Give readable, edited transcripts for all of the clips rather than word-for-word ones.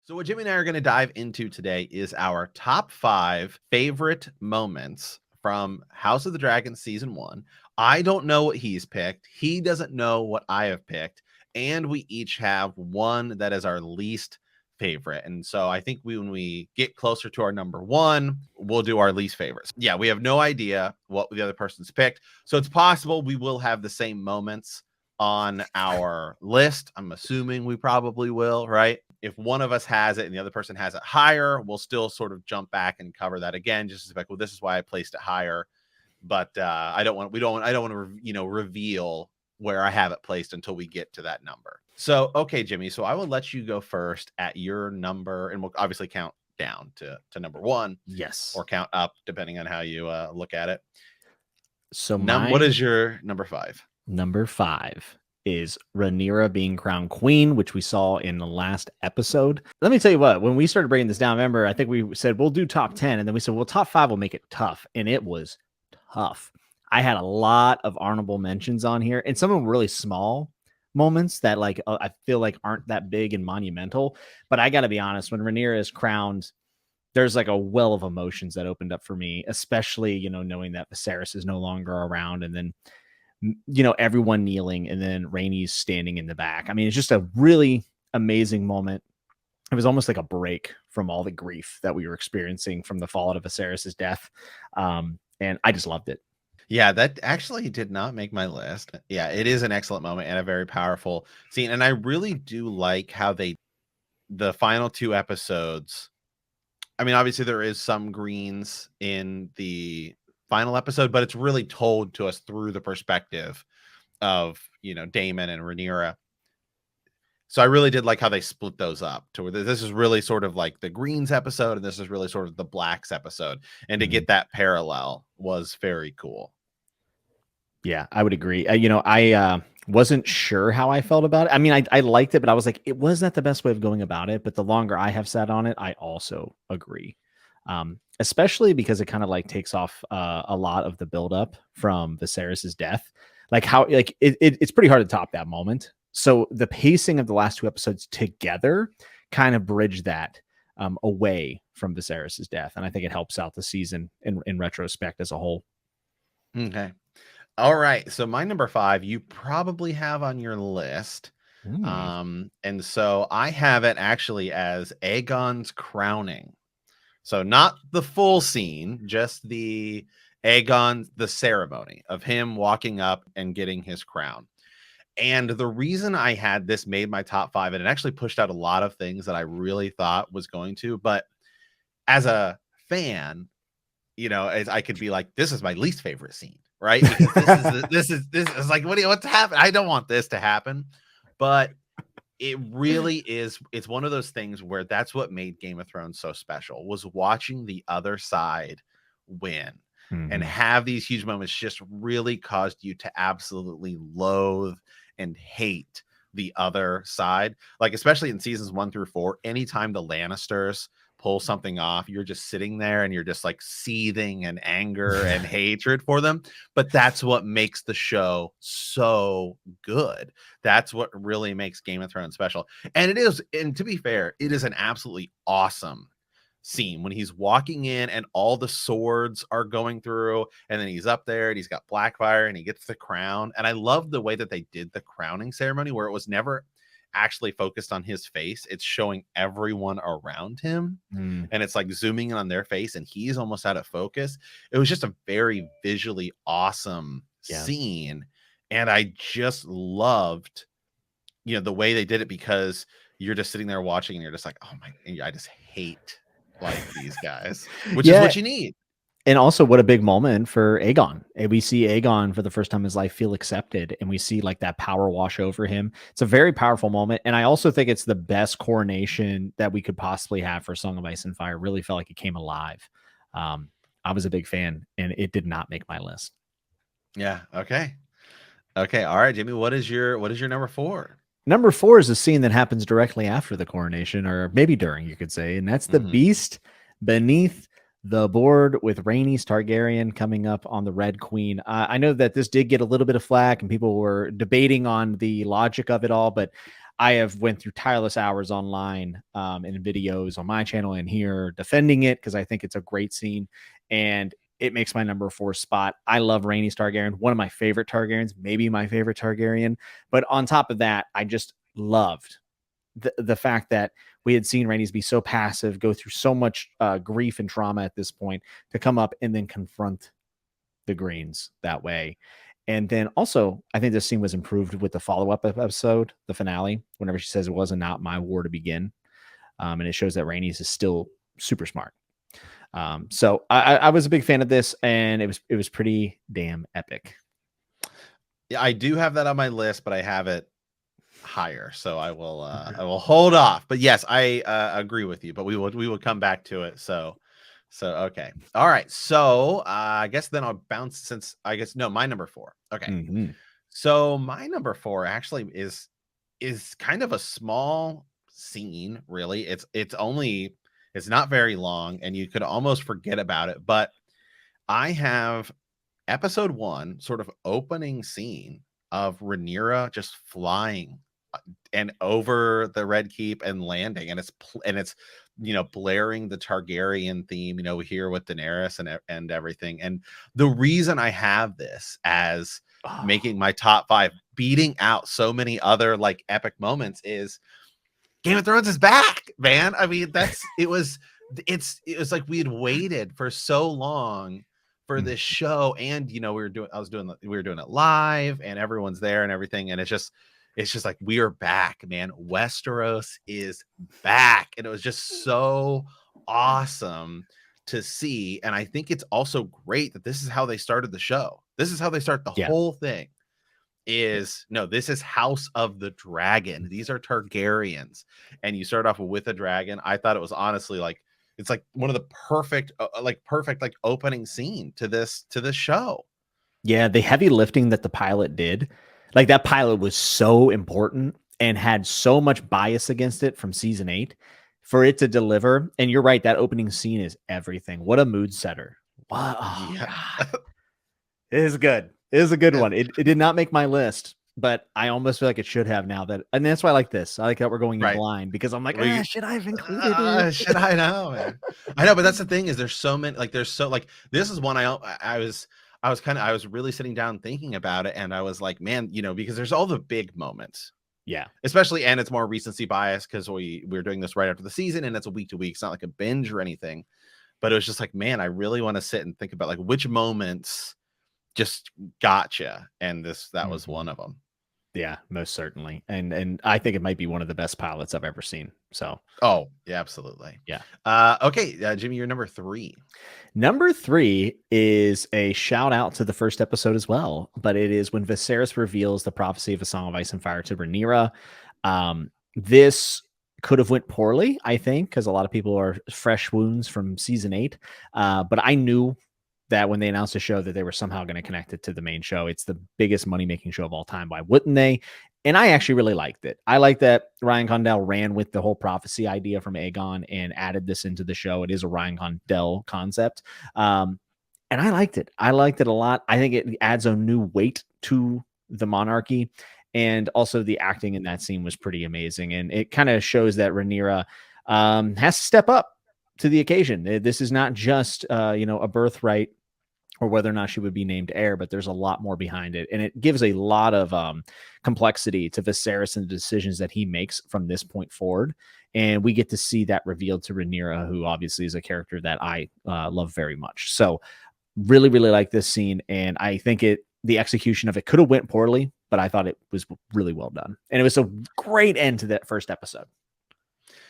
So what Jimmy and I are going to dive into today is our top 5 favorite moments from House of the Dragon season 1. I don't know what he's picked. He doesn't know what I have picked, and we each have one that is our least favorite. And so I think when we get closer to our number 1, we'll do our least favorites. Yeah, we have no idea what the other person's picked. So it's possible we will have the same moments on our list. I'm assuming we probably will, right? If one of us has it and the other person has it higher, we'll still sort of jump back and cover that again, just as like, well, this is why I placed it higher. But I don't want to reveal where I have it placed until we get to that number. So, okay, Jimmy, so I will let you go first at your number, and we'll obviously count down to number 1. Yes. Or count up, depending on how you look at it. So what is your number 5? Number 5 is Rhaenyra being crowned queen, which we saw in the last episode. Let me tell you what, when we started breaking this down, remember, I think we said we'll do top 10, and then we said, well, top 5 will make it tough, and it was tough. I had a lot of honorable mentions on here, and some of them really small moments that I feel like aren't that big and monumental. But I got to be honest, when Rhaenyra is crowned, there's like a well of emotions that opened up for me, especially, knowing that Viserys is no longer around, and then everyone kneeling, and then Rhaenys standing in the back. I mean, it's just a really amazing moment. It was almost like a break from all the grief that we were experiencing from the fallout of Viserys' death. And I just loved it. Yeah, that actually did not make my list. Yeah, it is an excellent moment and a very powerful scene. And I really do like how the final 2 episodes. I mean, obviously there is some greens in the final episode, but it's really told to us through the perspective of, Daemon and Rhaenyra. So I really did like how they split those up to where this is really sort of like the greens episode, and this is really sort of the blacks episode. And to get that parallel was very cool. Yeah, I would agree. I wasn't sure how I felt about it. I mean, I liked it, but I was like, it wasn't the best way of going about it. But the longer I have sat on it, I also agree. Especially because it kind of takes off a lot of the buildup from Viserys' death. It's pretty hard to top that moment. So the pacing of the last 2 episodes together kind of bridge that away from Viserys' death. And I think it helps out the season in retrospect as a whole. Okay. All right. So my number 5, you probably have on your list. And so I have it actually as Aegon's crowning. So not the full scene, just the ceremony of him walking up and getting his crown. And the reason I had this made my top 5, and it actually pushed out a lot of things that I really thought was going to, but as a fan, I could be like, this is my least favorite scene, right? Because this is like, what's happening? I don't want this to happen, but it really is. It's one of those things where that's what made Game of Thrones so special, was watching the other side win and have these huge moments just really caused you to absolutely loathe and hate the other side. Like, especially in seasons 1 through 4, anytime the Lannisters pull something off, you're just sitting there and you're just like seething in anger and hatred for them. But that's what makes the show so good. That's what really makes Game of Thrones special. And it is, and to be fair, it is an absolutely awesome scene when he's walking in and all the swords are going through, and then he's up there and he's got Blackfire and he gets the crown. And I love the way that they did the crowning ceremony, where it was never actually focused on his face. It's showing everyone around him, and it's like zooming in on their face, and he's almost out of focus. It was just a very visually awesome scene, and I just loved the way they did it, because you're just sitting there watching and you're just like, oh my, I just hate these guys, which is what you need. And also, what a big moment for Aegon. And we see Aegon for the first time in his life feel accepted, and we see that power wash over him. It's a very powerful moment. And I also think it's the best coronation that we could possibly have for Song of Ice and Fire. Really felt like it came alive. I was a big fan, and it did not make my list. Yeah. Okay. All right, Jimmy, what is your number 4? Number 4 is a scene that happens directly after the coronation, or maybe during, you could say. And that's the beast beneath the board with Rhaenys Targaryen coming up on the Red Queen. I know that this did get a little bit of flack and people were debating on the logic of it all, but I have went through tireless hours online in videos on my channel and here defending it because I think it's a great scene, and it makes my number 4 spot. I love Rhaenys Targaryen, one of my favorite Targaryens, maybe my favorite Targaryen. But on top of that, I just loved the fact that we had seen Rhaenys be so passive, go through so much grief and trauma at this point, to come up and then confront the Greens that way. And then also, I think this scene was improved with the follow-up episode, the finale, whenever she says it was not my war to begin. And it shows that Rhaenys is still super smart. So I was a big fan of this, and it was pretty damn epic. Yeah, I do have that on my list, but I have it higher, so I will hold off. But yes, I agree with you, but we will come back to it. So okay, all right. So I guess then I'll bounce, since I guess no, my number 4. Okay, so my number 4 actually is kind of a small scene. Really, it's not very long, and you could almost forget about it. But I have episode 1 sort of opening scene of Rhaenyra just flying and over the Red Keep and landing, and it's blaring the Targaryen theme, here with Daenerys and everything. And the reason I have this as making my top 5, beating out so many other like epic moments, is Game of Thrones is back, man. I mean, it was like we had waited for so long for this show, and we were doing it live, and everyone's there and everything, and it's just like, we are back, man. Westeros is back, and it was just so awesome to see. And I think it's also great that this is how they started the show. This is how they start the whole thing. This is House of the Dragon. These are Targaryens, and you start off with a dragon. I thought it was honestly like, it's like one of the perfect opening scene to this show. Yeah, the heavy lifting that the pilot did, like that pilot was so important and had so much bias against it from season 8 for it to deliver. And you're right, that opening scene is everything. What a mood setter. Wow. Oh, God. It is good. It is a good one. It did not make my list, but I almost feel like it should have now. And that's why I like this. I like that we're going in blind, because I'm like, should I have included it? Should I know, man? I know, but that's the thing, is there's so many, this is one I was really sitting down thinking about it, and I was like, man, because there's all the big moments. Yeah. Especially, and it's more recency bias because we're doing this right after the season, and it's a week to week. It's not like a binge or anything, but it was just like, man, I really want to sit and think about like which moments just gotcha, and that was one of them. Yeah, most certainly. And I think it might be one of the best pilots I've ever seen. So, oh, yeah, absolutely. Yeah. Okay, Jimmy, you're number 3. Number 3 is a shout out to the first episode as well, but it is when Viserys reveals the prophecy of A Song of Ice and Fire to Rhaenyra. This could have went poorly, I think, because a lot of people are fresh wounds from season 8. But I knew that when they announced the show that they were somehow going to connect it to the main show. It's the biggest money-making show of all time. Why wouldn't they? And I actually really liked it. I like that Ryan Condell ran with the whole prophecy idea from Aegon and added this into the show. It is a Ryan Condell concept. And I liked it. I liked it a lot. I think it adds a new weight to the monarchy. And also the acting in that scene was pretty amazing. And it kind of shows that Rhaenyra has to step up to the occasion. This is not just, a birthright or whether or not she would be named heir, but there's a lot more behind it. And it gives a lot of complexity to Viserys and the decisions that he makes from this point forward. And we get to see that revealed to Rhaenyra, who obviously is a character that I love very much. So really, really like this scene. And I think the execution of it could have went poorly, but I thought it was really well done. And it was a great end to that first episode.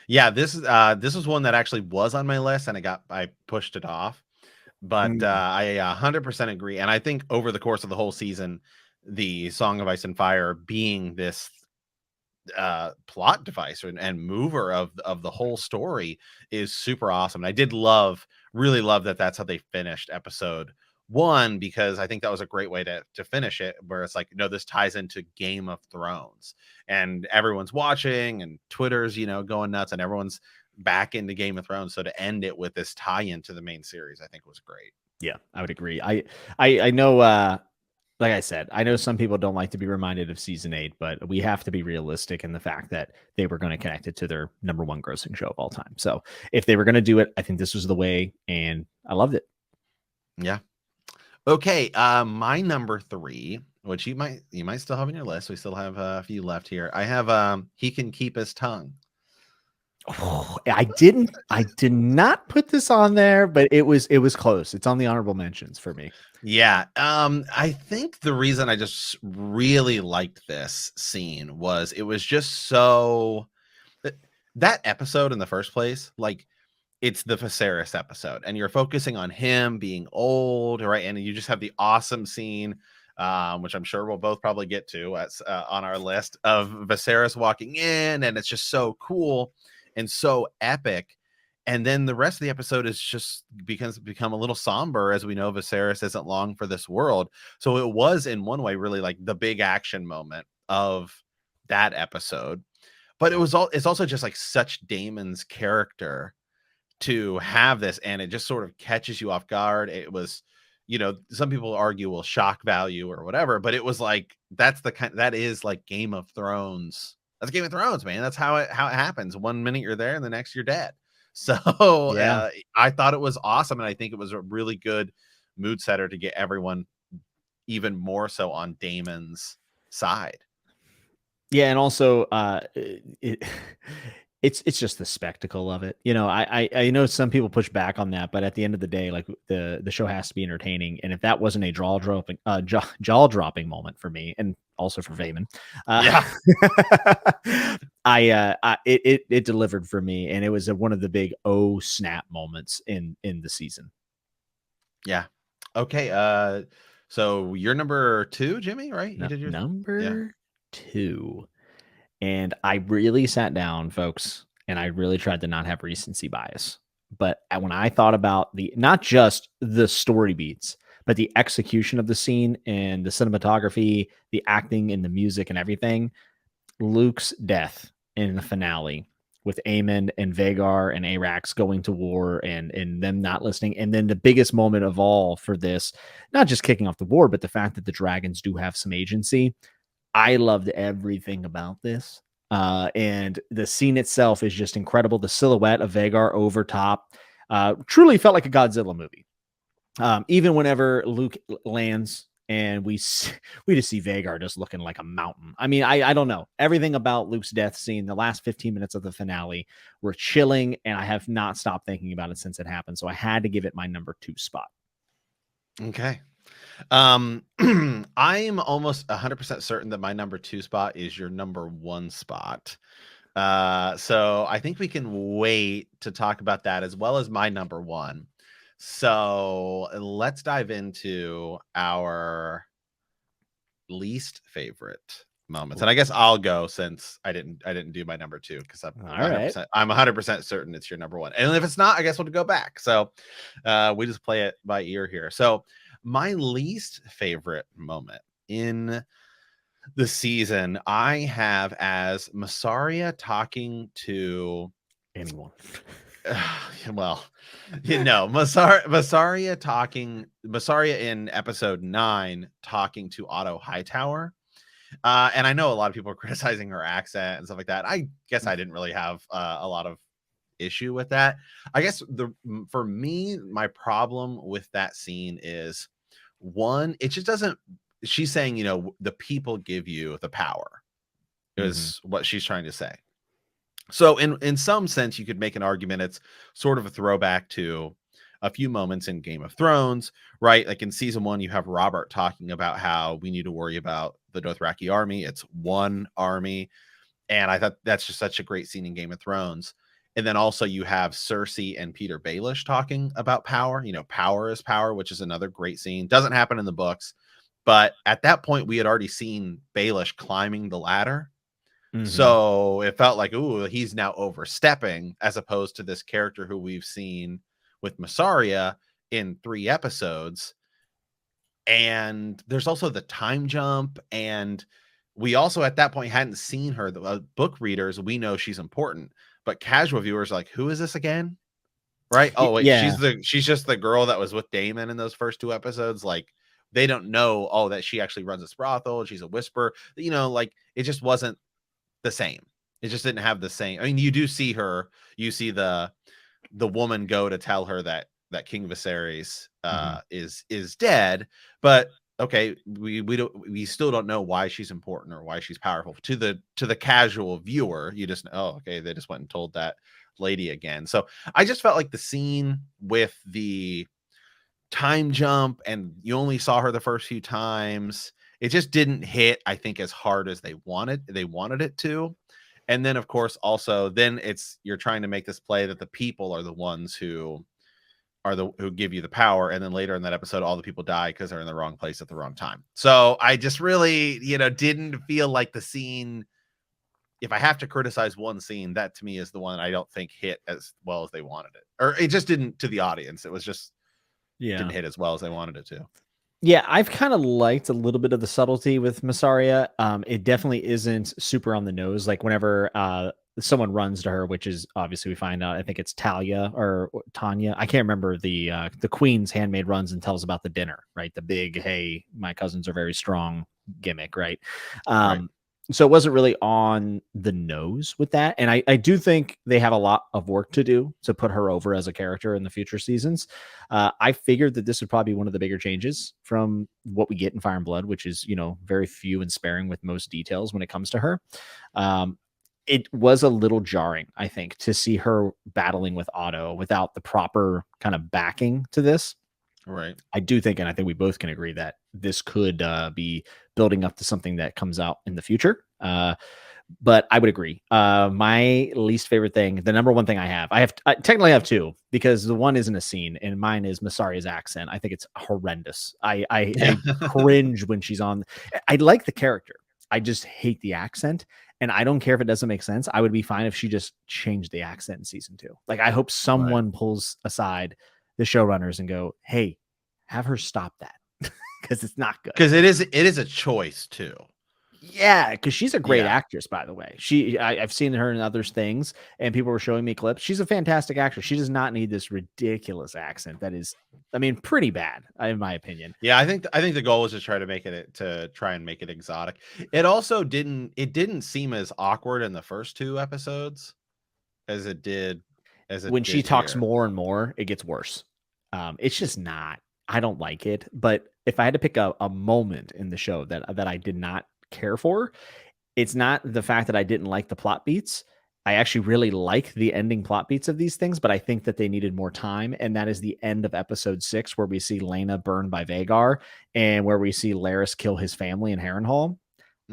Yeah, this was one that actually was on my list, and I pushed it off. But I 100% agree. And I think over the course of the whole season, the Song of Ice and Fire being this plot device and mover of the whole story is super awesome. And I did really love that that's how they finished episode 1, because I think that was a great way to finish it, where it's like, this ties into Game of Thrones, and everyone's watching, and Twitter's, going nuts, and everyone's back into Game of Thrones. So to end it with this tie-in to the main series, I think was great. Yeah, I would agree. I know like I said, I know some people don't like to be reminded of season 8, but we have to be realistic in the fact that they were going to connect it to their number one grossing show of all time. So if they were going to do it, I think this was the way, and I loved it. Yeah. Okay. My number 3, which you might still have on your list. We still have a few left here. I have he can keep his tongue. Oh, I did not put this on there, but it was close. It's on the honorable mentions for me. Yeah. I think the reason I just really liked this scene was it was just so that episode in the first place, like it's the Viserys episode, and you're focusing on him being old, right? And you just have the awesome scene, which I'm sure we'll both probably get to on our list of Viserys walking in, and it's just so cool and so epic. And then the rest of the episode is just become a little somber, as we know Viserys isn't long for this world. So it was in one way really like the big action moment of that episode. But it's also just like such Daemon's character to have this, and it just sort of catches you off guard. It was, some people argue will shock value or whatever, but it was like that is like Game of Thrones. That's Game of Thrones, man. That's how it happens. 1 minute you're there and the next you're dead. So Yeah. I thought it was awesome, and I think it was a really good mood setter to get everyone even more so on Daemon's side. Yeah, and also it's just the spectacle of it. I know some people push back on that, but at the end of the day, like the show has to be entertaining. And if that wasn't a jaw dropping moment for me, and also for Vaemond, it delivered for me, and it was one of the big snap moments in the season. Yeah. Okay. So you're number 2, Jimmy, right? You did your number 2. And I really sat down, folks, and I really tried to not have recency bias. But when I thought about not just the story beats, but the execution of the scene and the cinematography, the acting and the music and everything, Luke's death in the finale with Aemond and Vhagar and Cyrax going to war and them not listening. And then the biggest moment of all for this, not just kicking off the war, but the fact that the dragons do have some agency. I loved everything about this. And the scene itself is just incredible. The silhouette of Vhagar over top truly felt like a Godzilla movie. Even whenever Luke lands and we just see Vhagar just looking like a mountain. I mean, I don't know. Everything about Luke's death scene, the last 15 minutes of the finale were chilling, and I have not stopped thinking about it since it happened. So I had to give it my number 2 spot. Okay. I'm almost 100% certain that my number 2 spot is your number 1 spot. So I think we can wait to talk about that as well as my number 1. So let's dive into our least favorite moments. And I guess I'll go since I didn't do my number 2 because I'm 100% certain it's your number 1. And if it's not, I guess we'll go back. So we just play it by ear here. So my least favorite moment in the season I have as Mysaria talking to anyone. Well, Mysaria in episode 9 talking to Otto Hightower. And I know a lot of people are criticizing her accent and stuff like that. I guess I didn't really have a lot of issue with that. I guess for me, my problem with that scene is, one, it just doesn't. She's saying, the people give you the power, is what she's trying to say. So in some sense, you could make an argument it's sort of a throwback to a few moments in Game of Thrones, right? Like in season 1, you have Robert talking about how we need to worry about the Dothraki army. It's one army. And I thought that's just such a great scene in Game of Thrones. And then also you have Cersei and Peter Baelish talking about power. Power is power, which is another great scene. Doesn't happen in the books. But at that point, we had already seen Baelish climbing the ladder. So it felt like, ooh, he's now overstepping, as opposed to this character who we've seen with Mysaria in 3 episodes. And there's also the time jump. And we also at that point hadn't seen her. The book readers, we know she's important, but casual viewers are like, who is this again? Right? Oh, wait, Yeah. she's just the girl that was with Daemon in those first 2 episodes. Like, they don't know, oh, that she actually runs a brothel, she's a whisperer. You know, like it just wasn't the same. It just didn't have the same. I mean, you do see her, you see the woman go to tell her that King Viserys is dead, but okay, we still don't know why she's important or why she's powerful to the casual viewer. You just, oh, okay, they just went and told that lady again. So I just felt like the scene with the time jump and you only saw her the first few times, it just didn't hit, I think, as hard as they wanted it to. And then of course also then it's, you're trying to make this play that the people are the ones who give you the power, and then later in that episode all the people die because they're in the wrong place at the wrong time. So I just really, didn't feel like the scene, if I have to criticize one scene, that to me is the one I don't think hit as well as they wanted it, or it just didn't to the audience. It was just didn't hit as well as they wanted it to. Yeah, I've kind of liked a little bit of the subtlety with Massaria. It definitely isn't super on the nose. Like whenever someone runs to her, which is obviously we find out, I think it's Talia or Tanya. I can't remember the queen's handmaid runs and tells about the dinner, right? The big, hey, my cousins are very strong gimmick, right? Right. So it wasn't really on the nose with that. And I do think they have a lot of work to do to put her over as a character in the future seasons. I figured that this would probably be one of the bigger changes from what we get in Fire and Blood, which is, very few and sparing with most details when it comes to her. It was a little jarring, I think, to see her battling with Otto without the proper kind of backing to this. Right. I do think, and I think we both can agree that this could be building up to something that comes out in the future. But I would agree. My least favorite thing, the number one thing I technically have two, because the one isn't a scene, and mine is Masaria's accent. I think it's horrendous. I cringe when she's on. I like the character. I just hate the accent. And I don't care if it doesn't make sense. I would be fine if she just changed the accent in season 2. Like, I hope someone pulls aside the showrunners and go, hey, have her stop that. Because it's not good. Because it is a choice too. Yeah, because she's a great actress, by the way. I've seen her in other things, and people were showing me clips. She's a fantastic actress. She does not need this ridiculous accent that is, I mean, pretty bad, in my opinion. Yeah, I think the goal was to try and make it exotic. It also didn't seem as awkward in the first 2 episodes as it did when she talks here. more and more, it gets worse. It's just not. I don't like it. But if I had to pick a moment in the show that I did not care for, it's not the fact that I didn't like the plot beats. I actually really like the ending plot beats of these things, but I think that they needed more time. And that is the end of episode 6, where we see Lena burned by Vhagar and where we see Larys kill his family in Harrenhal.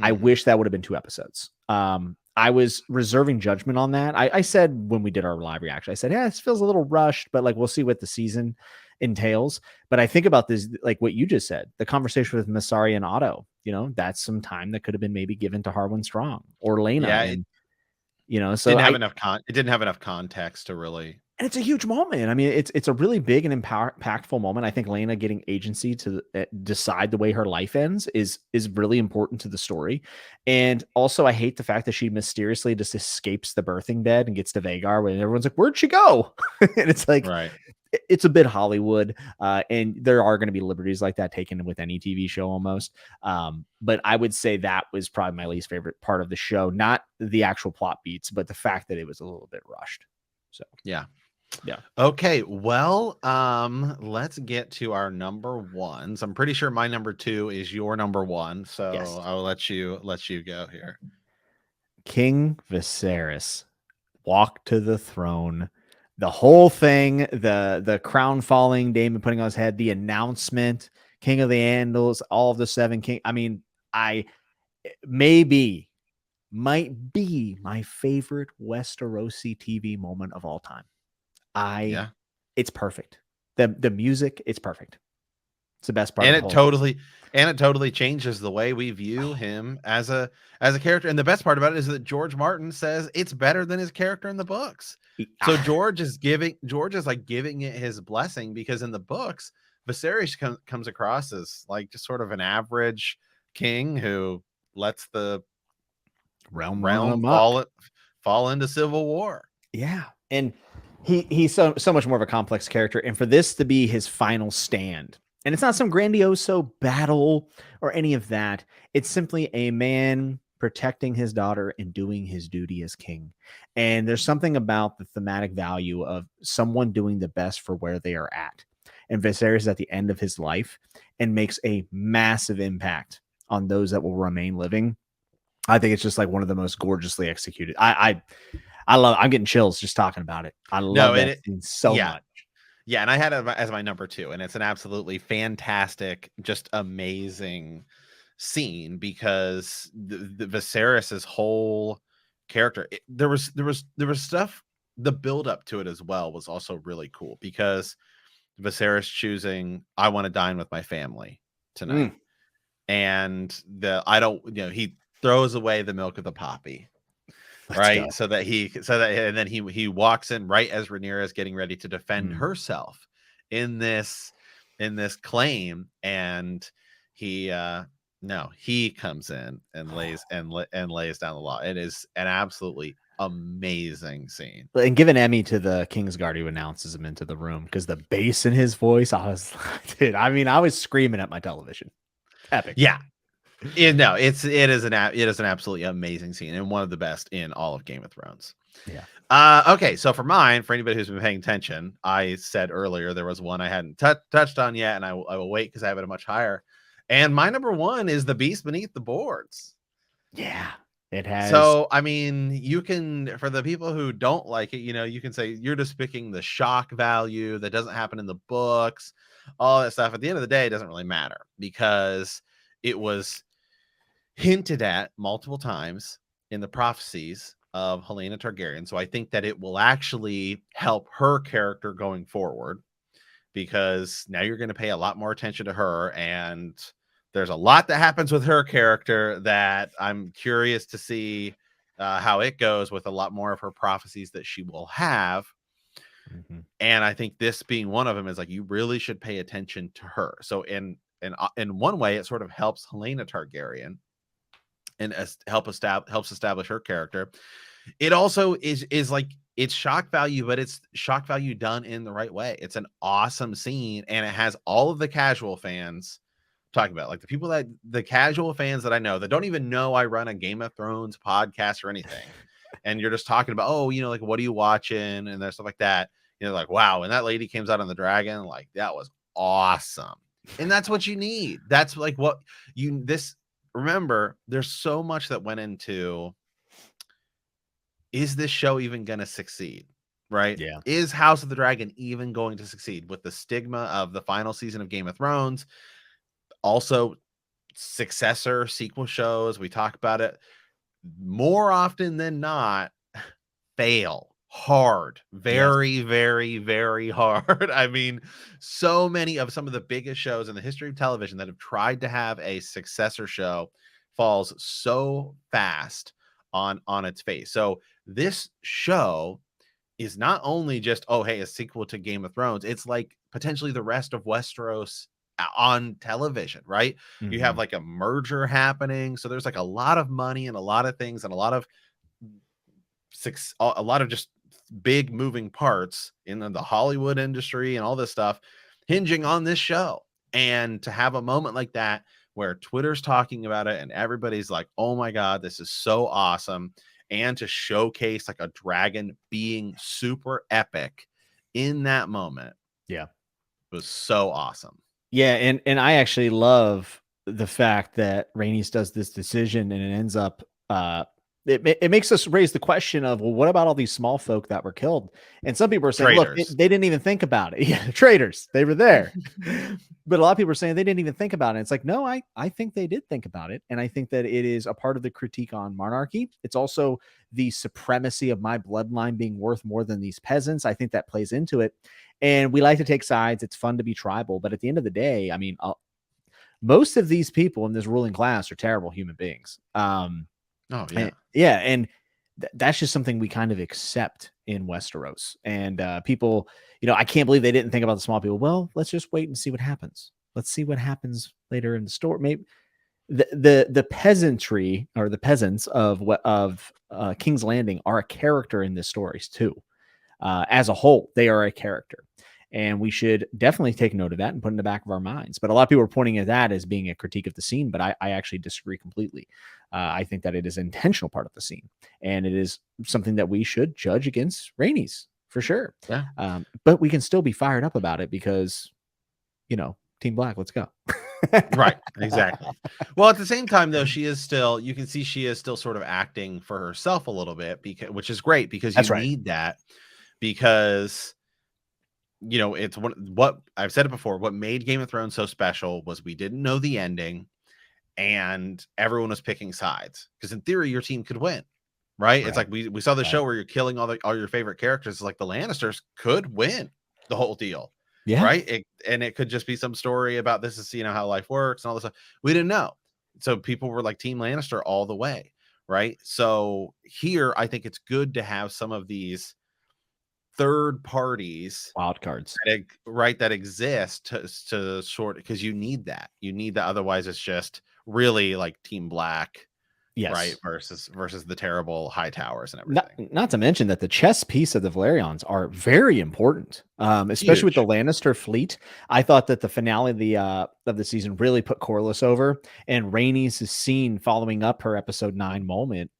I wish that would have been 2 episodes. I was reserving judgment on that. I said when we did our live reaction, I said, yeah, this feels a little rushed, but like, we'll see what the season entails. But I think about this, like what you just said, the conversation with Masari and Otto, that's some time that could have been maybe given to Harwin Strong or Lena. Yeah, and, so it didn't have enough context to really. And it's a huge moment. I mean, it's a really big and impactful moment. I think Lena getting agency to decide the way her life ends is really important to the story. And also, I hate the fact that she mysteriously just escapes the birthing bed and gets to Vhagar when everyone's like, where'd she go? And it's like, it's a bit Hollywood. And there are going to be liberties like that taken with any TV show almost. But I would say that was probably my least favorite part of the show. Not the actual plot beats, but the fact that it was a little bit rushed. So, yeah. Yeah. Okay. Well, let's get to our number ones. I'm pretty sure my number 2 is your number 1, so yes. I'll let you go here. King Viserys walked to the throne. The whole thing, the crown falling, Daemon putting on his head, the announcement, King of the Andals, all of the 7 king. I mean, might be my favorite Westerosi TV moment of all time. It's perfect. The music, it's perfect. It's the best part. And it totally changes the way we view him as a character. And the best part about it is that George Martin says it's better than his character in the books. So George is like giving it his blessing, because in the books, Viserys comes across as like just sort of an average king who lets the realm fall into civil war. Yeah. And he's so much more of a complex character. And for this to be his final stand And it's not some grandioso battle or any of that. It's simply a man protecting his daughter and doing his duty as king. And there's something about the thematic value of someone doing the best for where they are at. And Viserys is at the end of his life and makes a massive impact on those that will remain living. I think it's just like one of the most gorgeously executed. I love. I'm getting chills just talking about it. I love that scene so yeah. much. Yeah, and I had it as my number 2, and it's an absolutely fantastic, just amazing scene because the Viserys's whole character. There was stuff. The build up to it as well was also really cool because Viserys choosing, I want to dine with my family tonight, and he throws away the milk of the poppy. Right. Go. So that and then he walks in right as Rhaenyra is getting ready to defend herself in this claim. And he comes in and lays down the law. It is an absolutely amazing scene. And give an Emmy to the Kingsguard who announces him into the room because the bass in his voice, I was screaming at my television. Epic. Yeah. It is an absolutely amazing scene and one of the best in all of Game of Thrones. Yeah. Okay, so for mine, for anybody who's been paying attention, I said earlier there was one I hadn't touched on yet, and I will wait because I have it a much higher. And my number 1 is The Beast Beneath the Boards. Yeah, it has. So I mean, you can, for the people who don't like it, you can say you're just picking the shock value that doesn't happen in the books, all that stuff. At the end of the day, it doesn't really matter because it was hinted at multiple times in the prophecies of Rhaenyra Targaryen. So I think that it will actually help her character going forward because now you're going to pay a lot more attention to her. And there's a lot that happens with her character that I'm curious to see how it goes with a lot more of her prophecies that she will have. And I think this being one of them is like, you really should pay attention to her. So in one way, it sort of helps Rhaenyra Targaryen and helps establish her character. It also is like, it's shock value, but it's shock value done in the right way. It's an awesome scene, and it has all of the casual fans talking about it. Like the casual fans that I know that don't even know I run a Game of Thrones podcast or anything. And you're just talking about, like, what are you watching? And there's stuff like that. Like, wow, when that lady came out on the dragon, like, that was awesome. And that's what you need. That's like what remember, there's so much that went into, is this show even going to succeed? Right? Yeah. Is House of the Dragon even going to succeed with the stigma of the final season of Game of Thrones? Also, successor sequel shows, we talk about it more often than not, fail hard, very, very, very hard. I mean, so many of some of the biggest shows in the history of television that have tried to have a successor show falls so fast on its face. So this show is not only just, a sequel to Game of Thrones. It's like potentially the rest of Westeros on television, right? You have like a merger happening. So there's like a lot of money and a lot of things and a lot of just big moving parts in the Hollywood industry and all this stuff hinging on this show. And to have a moment like that where Twitter's talking about it and everybody's like, oh my God, this is so awesome. And to showcase like a dragon being super epic in that moment. Yeah. Was so awesome. Yeah. And I actually love the fact that Rhaenys does this decision and it ends up, it makes us raise the question of, well, what about all these small folk that were killed? And some people are saying, traitors. Look, they didn't even think about it. Yeah, traitors, they were there. But a lot of people are saying they didn't even think about it. It's like, no, I think they did think about it. And I think that it is a part of the critique on monarchy. It's also the supremacy of my bloodline being worth more than these peasants. I think that plays into it. And we like to take sides. It's fun to be tribal. But at the end of the day, I mean, most of these people in this ruling class are terrible human beings. Oh, yeah. And that's just something we kind of accept in Westeros. And people, I can't believe they didn't think about the small people. Well, let's just wait and see what happens. Let's see what happens later in the story. Maybe the peasantry or the peasants of King's Landing are a character in this story too. As a whole, they are a character. And we should definitely take note of that and put it in the back of our minds. But a lot of people are pointing at that as being a critique of the scene, but I actually disagree completely. I think that it is an intentional part of the scene, and it is something that we should judge against Rhaenys for sure. Yeah. But we can still be fired up about it because, Team Black, let's go. Right, exactly. Well, at the same time, though, you can see she is still sort of acting for herself a little bit, which is great because you need that, because it's what I've said it before. What made Game of Thrones so special was we didn't know the ending, and everyone was picking sides, because in theory your team could win, right? It's like we saw the show where you're killing all your favorite characters. It's like the Lannisters could win the whole deal. Yeah. Right. It could just be some story about this is, how life works and all this stuff. We didn't know. So people were like Team Lannister all the way. Right. So here, I think it's good to have some of these third parties, wild cards, that exist to sort, because you need that. Otherwise, it's just really like Team Black. Yes. Right. Versus the terrible high towers and everything. Not to mention that the chess piece of the Valerians are very important, especially with the Lannister fleet. I thought that the finale of the season really put Corlys over, and Rhaenys' scene following up her episode 9 moment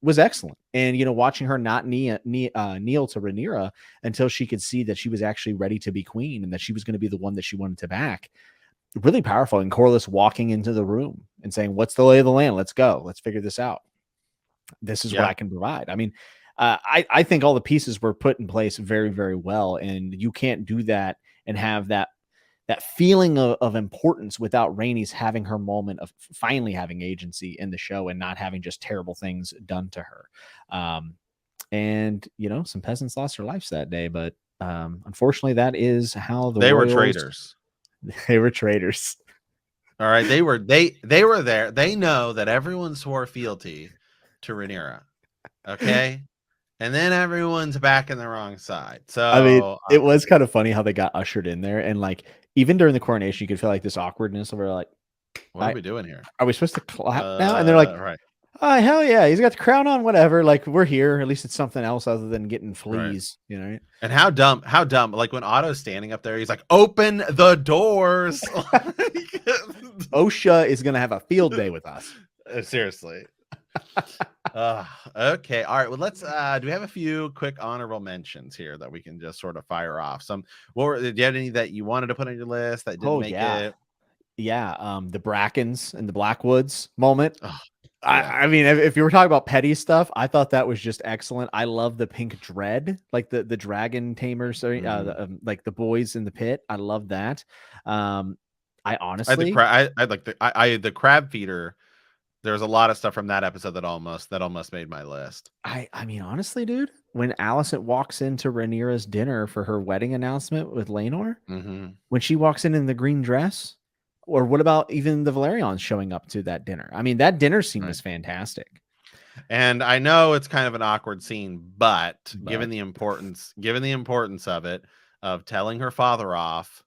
was excellent. And, watching her not kneel to Rhaenyra until she could see that she was actually ready to be queen and that she was going to be the one that she wanted to back. Really powerful. And Corlys walking into the room and saying, "What's the lay of the land? Let's go. Let's figure this out. This is what I can provide." I mean, I think all the pieces were put in place very, very well. And you can't do that and have that feeling of importance without Rhaenys having her moment of finally having agency in the show and not having just terrible things done to her. And, some peasants lost their lives that day. But unfortunately, that is how they were traitors. They were traitors. All right. They were there. They know that everyone swore fealty to Rhaenyra. Okay. And then everyone's back in the wrong side. So I mean, it was kind of funny how they got ushered in there, and like even during the coronation, you could feel like this awkwardness where like, what are we doing here? Are we supposed to clap now? And they're like, right. Oh, hell yeah, he's got the crown on, whatever. Like, we're here. At least it's something else other than getting fleas, right. And how dumb. Like when Otto's standing up there, he's like, "Open the doors." OSHA is going to have a field day with us. Seriously. Okay. All right. Well, let's, do we have a few quick honorable mentions here that we can just sort of fire off? Do you have any that you wanted to put on your list that didn't make it? Yeah. The Brackens and the Blackwoods moment. I mean, if you were talking about petty stuff, I thought that was just excellent. I love the pink dread, like the dragon tamers, like the boys in the pit. I love that. I honestly, I like the crab feeder. There's a lot of stuff from that episode that almost made my list. I mean, honestly, dude, when Alicent walks into Rhaenyra's dinner for her wedding announcement with Laenor, when she walks in the green dress. Or what about even the Valerians showing up to that dinner? I mean, that dinner scene was fantastic. And I know it's kind of an awkward scene, but given the importance of it, of telling her father off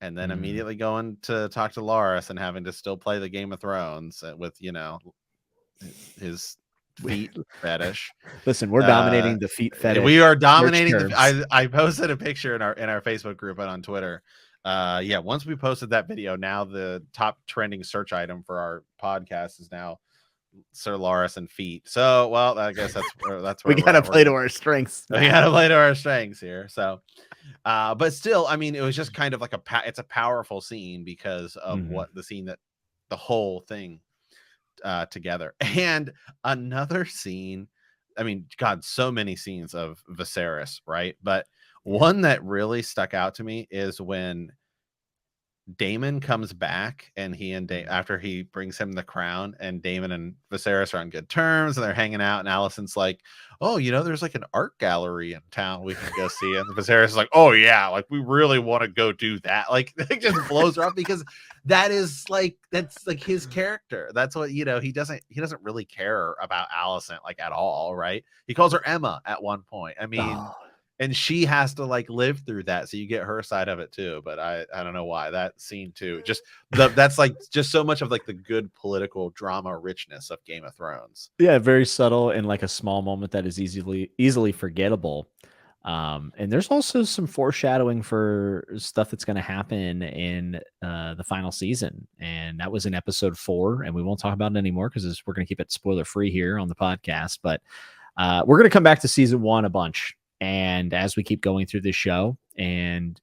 and then immediately going to talk to Loras and having to still play the Game of Thrones with, his feet fetish. Listen, we're dominating the feet fetish. We are dominating. I posted a picture in our Facebook group and on Twitter. Once we posted that video, now the top trending search item for our podcast is now Sir Loras and feet. So, well, I guess that's where we gotta play to our strengths. We gotta play to our strengths here. So, but still, I mean, it was just kind of like it's a powerful scene because of what the whole thing together. And another scene, I mean, God, so many scenes of Viserys, right? But one that really stuck out to me is when Daemon comes back and after he brings him the crown, and Daemon and Viserys are on good terms and they're hanging out, and Alicent's like, "Oh, there's like an art gallery in town we can go see." And Viserys is like, "Oh yeah, like we really want to go do that." Like it just blows her up because that's like his character. That's what, he doesn't really care about Alicent like at all, right? He calls her Emma at one point. I mean, and she has to like live through that, so you get her side of it too. But I don't know why that scene too. That's like just so much of like the good political drama richness of Game of Thrones. Yeah, very subtle and like a small moment that is easily forgettable. And there's also some foreshadowing for stuff that's going to happen in the final season. And that was in episode 4. And we won't talk about it anymore because we're going to keep it spoiler free here on the podcast. But we're going to come back to season 1 a bunch. And as we keep going through this show, and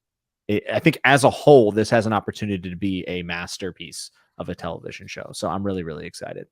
I think as a whole, this has an opportunity to be a masterpiece of a television show. So I'm really, really excited.